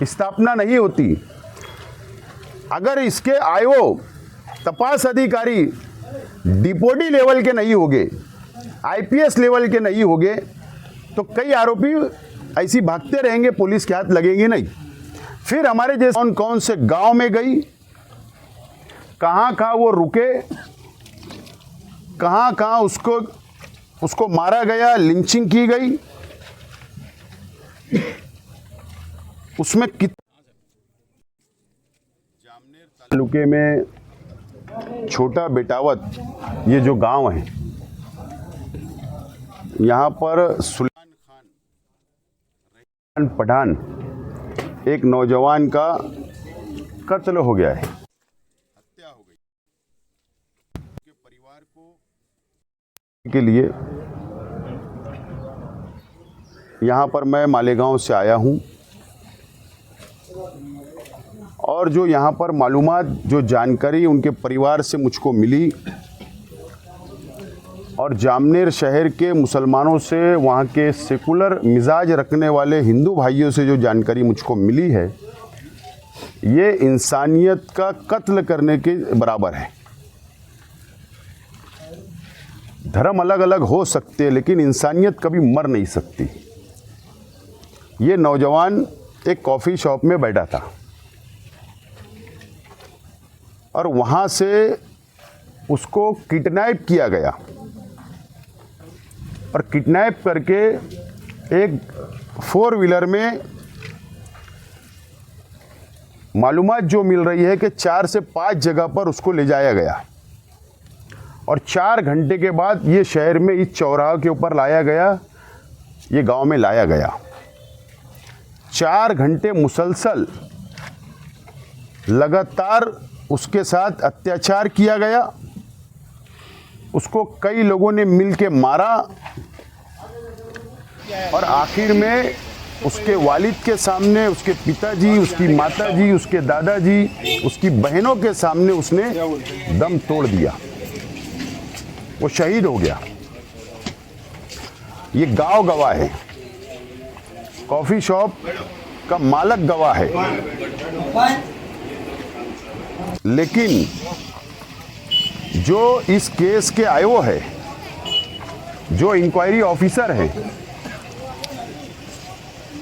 स्थापना नहीं होती। अगर इसके आईओ तपास अधिकारी डिप्टी लेवल के नहीं होंगे, आईपीएस लेवल के नहीं होंगे, तो कई आरोपी ऐसी भागते रहेंगे, पुलिस के हाथ लगेंगे नहीं। फिर हमारे जैसे कौन कौन से गांव में गई, कहां कहां वो रुके, कहां कहां उसको मारा गया, लिंचिंग की गई, उसमें जामनेर तालुके में छोटा बेटावत ये जो गांव है, यहाँ पर सुल्तान खान पठान एक नौजवान का कत्ल हो गया है, हत्या हो गई। उसके परिवार को के लिए यहाँ पर मैं मालेगांव से आया हूँ, और जो यहाँ पर मालूमात, जो जानकारी उनके परिवार से मुझको मिली और जामनेर शहर के मुसलमानों से, वहाँ के सेकुलर मिजाज रखने वाले हिंदू भाइयों से जो जानकारी मुझको मिली है, ये इंसानियत का कत्ल करने के बराबर है। धर्म अलग अलग हो सकते हैं, लेकिन इंसानियत कभी मर नहीं सकती। ये नौजवान एक कॉफ़ी शॉप में बैठा था और वहाँ से उसको किडनैप किया गया, और किडनैप करके एक 4 व्हीलर में, मालूमात जो मिल रही है कि 4 से 5 जगह पर उसको ले जाया गया, और 4 घंटे के बाद ये शहर में इस चौराहे के ऊपर लाया गया, ये गांव में लाया गया। 4 घंटे मुसलसल लगातार उसके साथ अत्याचार किया गया। उसको कई लोगों ने मिलके मारा, और आखिर में उसके वालिद के सामने, उसके पिताजी, उसकी माताजी, उसके दादाजी, उसकी बहनों के सामने उसने दम तोड़ दिया। वो शहीद हो गया। ये गांव गवाह है, कॉफ़ी शॉप का मालक गवाह है। लेकिन जो इस केस के आईओ है, जो इंक्वायरी ऑफिसर है,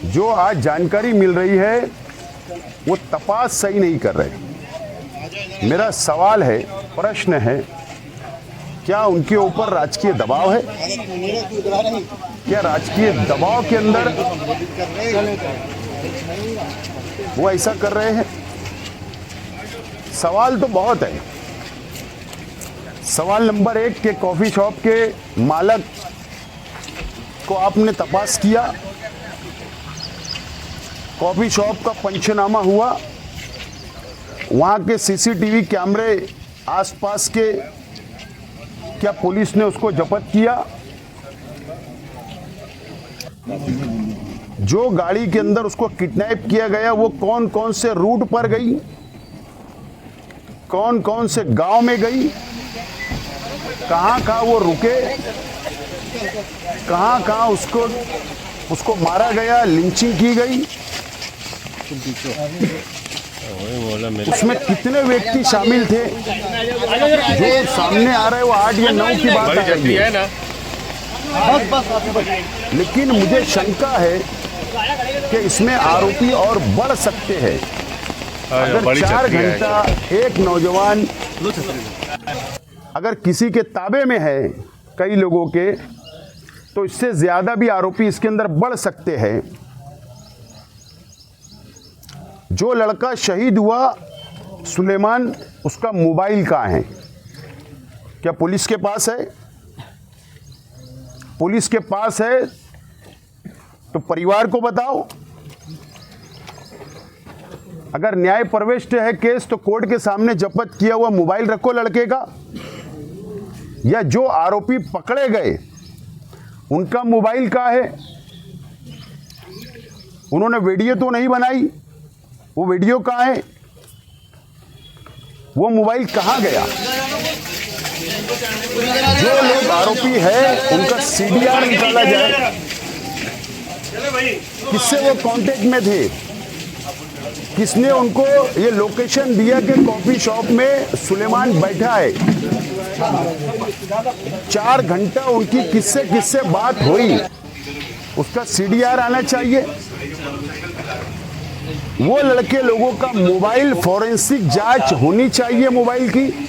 जो आज जानकारी मिल रही है, वो तपास सही नहीं कर रहे। मेरा सवाल है, प्रश्न है, क्या उनके ऊपर राजकीय दबाव है? क्या राजकीय दबाव के अंदर वो ऐसा कर रहे हैं? सवाल तो बहुत है। सवाल नंबर 1 के कॉफ़ी शॉप के मालक को आपने तपास किया, कॉफ़ी शॉप का पंचनामा हुआ, वहाँ के सीसीटीवी कैमरे आसपास के, क्या पुलिस ने उसको जब्त किया? जो गाड़ी के अंदर उसको किडनैप किया गया, वो कौन कौन से रूट पर गई, कौन कौन से गांव में गई, कहां कहां वो रुके, कहां कहां उसको मारा गया, लिंचिंग की गई, उसमें कितने व्यक्ति शामिल थे? जो सामने आ रहे हैं वो 8 या 9 की बात आ रही है, लेकिन मुझे शंका है कि इसमें आरोपी और बढ़ सकते हैं। अगर 4 घंटा एक नौजवान अगर किसी के ताबे में है, कई लोगों के, तो इससे ज्यादा भी आरोपी इसके अंदर बढ़ सकते हैं। जो लड़का शहीद हुआ सुलेमान, उसका मोबाइल कहाँ है? क्या पुलिस के पास है? पुलिस के पास है तो परिवार को बताओ। अगर न्याय प्रविष्ट है केस, तो कोर्ट के सामने जब्त किया हुआ मोबाइल रखो लड़के का, या जो आरोपी पकड़े गए उनका मोबाइल कहाँ है? उन्होंने वीडियो तो नहीं बनाई, वो वीडियो कहाँ है? वो मोबाइल कहाँ गया? जो लोग आरोपी है उनका सीडीआर निकाला जाए, किससे वो कांटेक्ट में थे, किसने उनको ये लोकेशन दिया कि कॉफी शॉप में सुलेमान बैठा है? 4 घंटा उनकी किससे बात हुई, उसका CDR आना चाहिए। वो लड़के लोगों का मोबाइल फॉरेंसिक जांच होनी चाहिए मोबाइल की,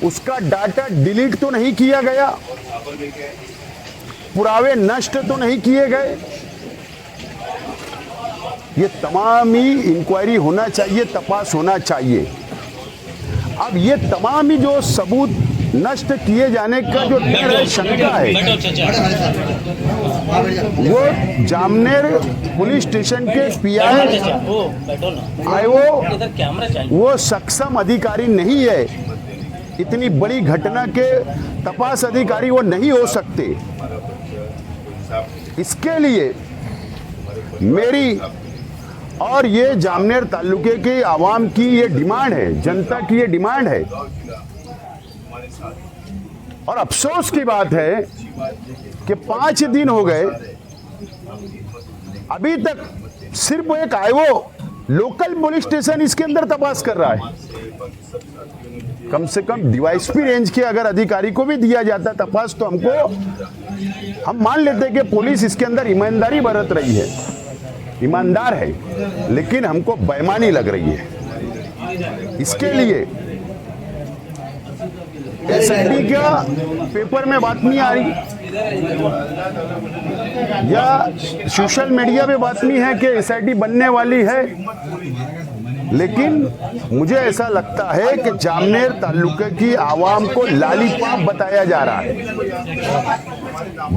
उसका डाटा डिलीट तो नहीं किया गया, पुरावे नष्ट तो नहीं किए गए। ये तमाम ही इंक्वायरी होना चाहिए, तपास होना चाहिए। अब ये तमाम ही जो सबूत नष्ट किए जाने का जो डर है, शंका है, वो जामनेर पुलिस स्टेशन के PI वो सक्षम अधिकारी नहीं है। इतनी बड़ी घटना के तपास अधिकारी वो नहीं हो सकते। इसके लिए मेरी और ये जामनेर तालुके के आवाम की ये डिमांड है, जनता की ये डिमांड है। और अफसोस की बात है कि 5 दिन हो गए, अभी तक सिर्फ एक आईओ लोकल पुलिस स्टेशन इसके अंदर तपास कर रहा है। कम से कम DYSP रेंज के अगर अधिकारी को भी दिया जाता तपास तो हम मान लेते कि पुलिस इसके अंदर ईमानदारी बरत रही है, ईमानदार है, लेकिन हमको बेईमानी लग रही है। इसके लिए SIT का पेपर में बात नहीं आ रही या सोशल मीडिया पे बात नहीं है कि SIT बनने वाली है, लेकिन मुझे ऐसा लगता है कि जामनेर तालुके की आवाम को लॉलीपॉप बताया जा रहा है,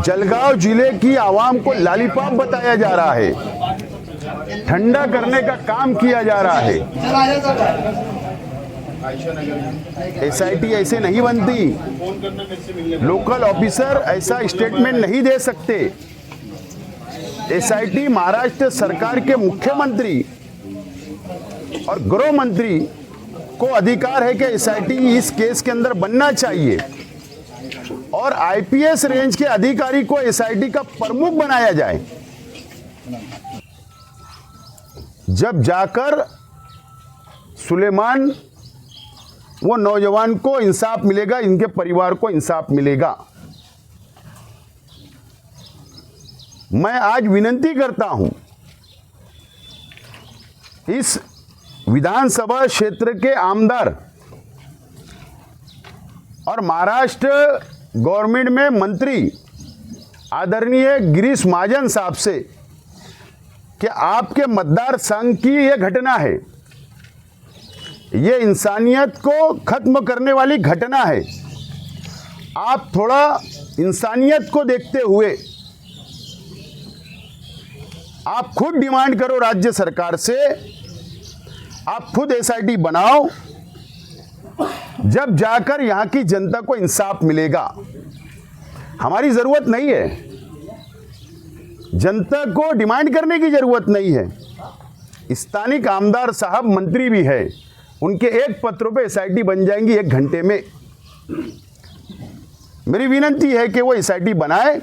जलगांव जिले की आवाम को लॉलीपॉप बताया जा रहा है, ठंडा करने का काम किया जा रहा है। SIT ऐसे नहीं बनती, लोकल ऑफिसर ऐसा स्टेटमेंट नहीं दे सकते। SIT महाराष्ट्र सरकार के मुख्यमंत्री और गृह मंत्री को अधिकार है कि SIT इस केस के अंदर बनना चाहिए और IPS रेंज के अधिकारी को SIT का प्रमुख बनाया जाए। जब जाकर सुलेमान वो नौजवान को इंसाफ मिलेगा, इनके परिवार को इंसाफ मिलेगा। मैं आज विनती करता हूं, इस विधानसभा क्षेत्र के आमदार और महाराष्ट्र गवर्नमेंट में मंत्री आदरणीय गिरीश महाजन साहब से कि आपके मतदार संघ की यह घटना है, ये इंसानियत को खत्म करने वाली घटना है। आप थोड़ा इंसानियत को देखते हुए आप खुद डिमांड करो राज्य सरकार से, आप खुद SIT बनाओ, जब जाकर यहां की जनता को इंसाफ मिलेगा। हमारी जरूरत नहीं है, जनता को डिमांड करने की जरूरत नहीं है। स्थानिक आमदार साहब मंत्री भी है, उनके एक पत्र पे SIT बन जाएंगी 1 घंटे में। मेरी विनती है कि वो SIT बनाए,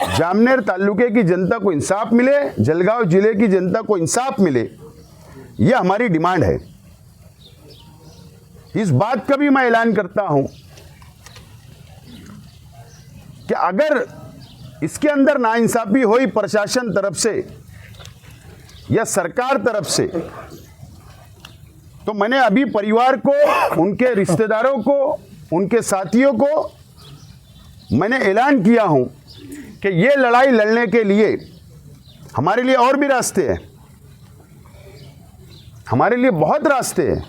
जामनेर तालुके की जनता को इंसाफ मिले, जलगांव जिले की जनता को इंसाफ मिले, यह हमारी डिमांड है। इस बात का भी मैं ऐलान करता हूं कि अगर इसके अंदर नाइंसाफी हुई प्रशासन तरफ से या सरकार तरफ से, तो मैंने अभी परिवार को, उनके रिश्तेदारों को, उनके साथियों को मैंने ऐलान किया हूं कि ये लड़ाई लड़ने के लिए हमारे लिए और भी रास्ते हैं, हमारे लिए बहुत रास्ते हैं।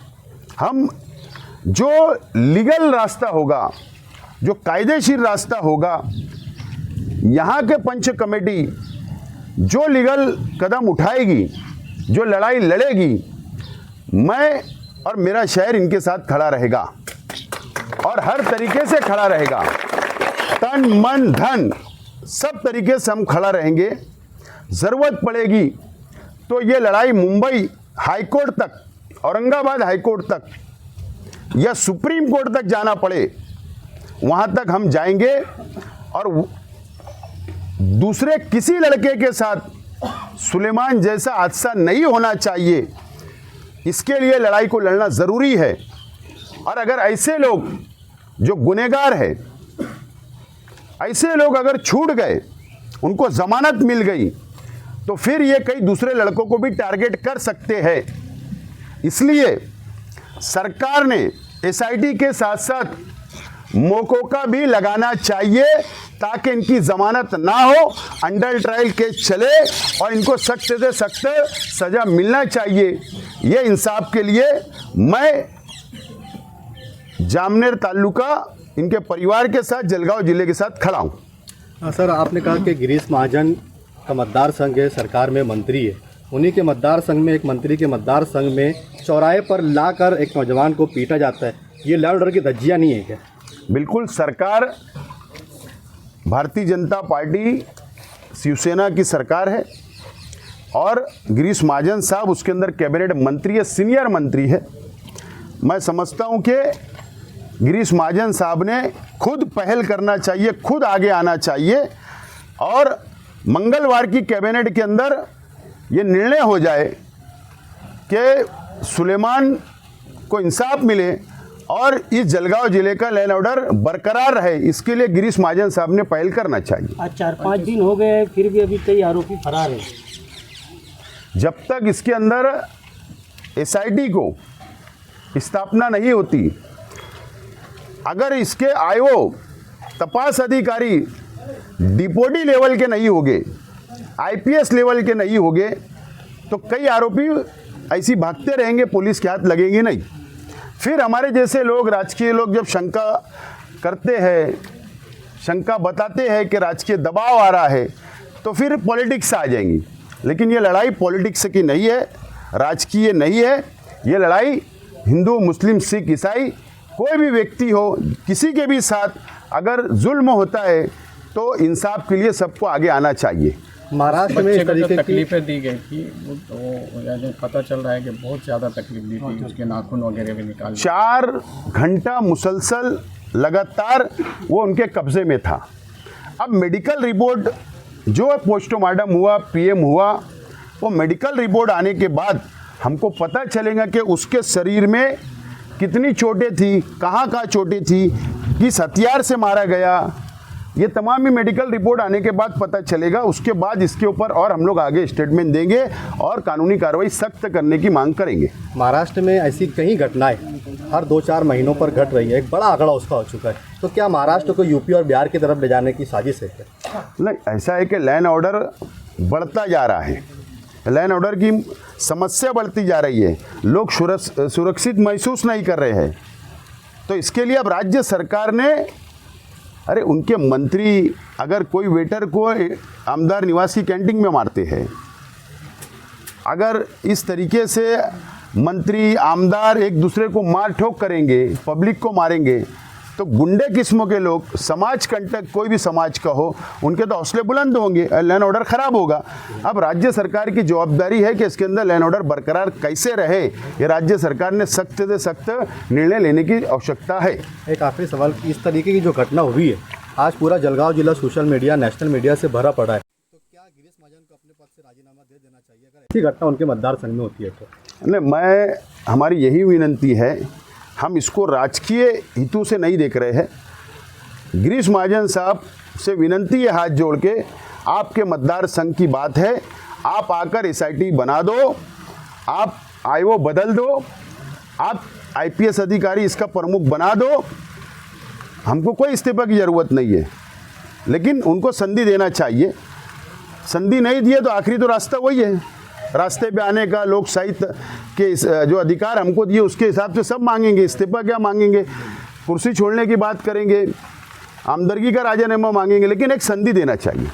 हम जो लीगल रास्ता होगा, जो कायदेशीर रास्ता होगा, यहाँ के पंच कमेटी जो लीगल कदम उठाएगी, जो लड़ाई लड़ेगी, मैं और मेरा शहर इनके साथ खड़ा रहेगा और हर तरीके से खड़ा रहेगा। तन मन धन सब तरीके से हम खड़ा रहेंगे। ज़रूरत पड़ेगी तो ये लड़ाई मुंबई हाईकोर्ट तक, औरंगाबाद हाईकोर्ट तक या सुप्रीम कोर्ट तक जाना पड़े, वहाँ तक हम जाएंगे और दूसरे किसी लड़के के साथ सुलेमान जैसा हादसा नहीं होना चाहिए, इसके लिए लड़ाई को लड़ना ज़रूरी है। और अगर ऐसे लोग जो गुनहगार है, ऐसे लोग अगर छूट गए, उनको जमानत मिल गई, तो फिर ये कई दूसरे लड़कों को भी टारगेट कर सकते हैं। इसलिए सरकार ने एसआईटी के साथ साथ मोकोका भी लगाना चाहिए, ताकि इनकी जमानत ना हो, अंडर ट्रायल केस चले और इनको सख्त से सख्त सजा मिलना चाहिए। ये इंसाफ के लिए मैं जामनेर तालुका इनके परिवार के साथ, जलगांव जिले के साथ खड़ा हूँ। सर, आपने कहा कि गिरीश महाजन का मतदार संघ है, सरकार में मंत्री है, उन्हीं के मतदार संघ में, एक मंत्री के मतदार संघ में चौराहे पर लाकर एक नौजवान को पीटा जाता है, ये लॉ ऑर्डर की धज्जियाँ नहीं है क्या? बिल्कुल, सरकार भारतीय जनता पार्टी शिवसेना की सरकार है और गिरीश महाजन साहब उसके अंदर कैबिनेट मंत्री है, सीनियर मंत्री है। मैं समझता हूं कि गिरीश महाजन साहब ने खुद पहल करना चाहिए, खुद आगे आना चाहिए और मंगलवार की कैबिनेट के अंदर ये निर्णय हो जाए कि सुलेमान को इंसाफ मिले और इस जलगांव जिले का लैंड ऑर्डर बरकरार रहे। इसके लिए गिरीश महाजन साहब ने पहल करना चाहिए। आज 4-5 दिन हो गए, फिर भी अभी कई आरोपी फरार हैं। जब तक इसके अंदर एसआईटी को स्थापना नहीं होती, अगर इसके आईओ तपास अधिकारी डिपोटी लेवल के नहीं होंगे, आईपीएस लेवल के नहीं होंगे, तो कई आरोपी ऐसी भागते रहेंगे, पुलिस के हाथ लगेंगे नहीं। फिर हमारे जैसे लोग, राजकीय लोग जब शंका करते हैं, शंका बताते हैं कि राजकीय दबाव आ रहा है, तो फिर पॉलिटिक्स आ जाएंगी। लेकिन ये लड़ाई पॉलिटिक्स की नहीं है, राजकीय नहीं है। ये लड़ाई हिंदू, मुस्लिम, सिख, ईसाई, कोई भी व्यक्ति हो, किसी के भी साथ अगर जुल्म होता है तो इंसाफ के लिए सबको आगे आना चाहिए। महाराष्ट्र में इस तरीके की तकलीफें दी गई थी, वो यानी पता चल रहा है कि बहुत ज़्यादा तकलीफ दी थी, उसके नाखून वगैरह भी निकाल 4 घंटा मुसलसल लगातार वो उनके कब्जे में था। अब मेडिकल रिपोर्ट जो पोस्टमार्टम हुआ, पीएम हुआ, वो मेडिकल रिपोर्ट आने के बाद हमको पता चलेगा कि उसके शरीर में कितनी चोटें थी, कहाँ चोटें थी, किस हथियार से मारा गया, ये तमाम ही मेडिकल रिपोर्ट आने के बाद पता चलेगा। उसके बाद इसके ऊपर और हम लोग आगे स्टेटमेंट देंगे और कानूनी कार्रवाई सख्त करने की मांग करेंगे। महाराष्ट्र में ऐसी कई घटनाएं हर 2-4 महीनों पर घट रही है, एक बड़ा आंकड़ा उसका हो चुका है, तो क्या महाराष्ट्र को यूपी और बिहार की तरफ ले जाने की साजिश है क्या? नहीं, ऐसा है कि लैंड ऑर्डर बढ़ता जा रहा है, लैंड ऑर्डर की समस्या बढ़ती जा रही है, लोग सुरक्षित महसूस नहीं कर रहे हैं। तो इसके लिए अब राज्य सरकार ने, अरे उनके मंत्री अगर कोई वेटर को आमदार निवास की कैंटीन में मारते हैं, अगर इस तरीके से मंत्री आमदार एक दूसरे को मार ठोक करेंगे, पब्लिक को मारेंगे, तो गुंडे किस्मों के लोग, समाज कंटक कोई भी समाज का हो, उनके तो हौसले बुलंद होंगे, लैंड ऑर्डर खराब होगा। अब राज्य सरकार की जवाबदारी है कि इसके अंदर लैंड ऑर्डर बरकरार कैसे रहे, ये राज्य सरकार ने सख्त से सख्त निर्णय लेने की आवश्यकता है। एक आखिरी सवाल, इस तरीके की जो घटना हुई है, आज पूरा जलगांव जिला सोशल मीडिया, नेशनल मीडिया से भरा पड़ा है, तो क्या गिरीश महाजन को अपने पद से राजीनामा दे देना चाहिए अगर ऐसी घटना उनके मतदार संघ में होती है तो? नहीं, हमारी यही विनंती है, हम इसको राजकीय हितों से नहीं देख रहे हैं। गिरीश महाजन साहब से विनंती है हाथ जोड़ के, आपके मतदार संघ की बात है, आप आकर एसआईटी बना दो, आप आईओ बदल दो, आप आईपीएस अधिकारी इसका प्रमुख बना दो, हमको कोई इस्तीफा की ज़रूरत नहीं है, लेकिन उनको संधि देना चाहिए। संधि नहीं दिए तो आखिरी तो रास्ता वही है, रास्ते पे आने का, लोकशाही के जो अधिकार हमको दिए उसके हिसाब से सब मांगेंगे, इस्तीफा क्या मांगेंगे, कुर्सी छोड़ने की बात करेंगे, आमदरगी का राजीनामा मांगेंगे, लेकिन एक संधि देना चाहिए।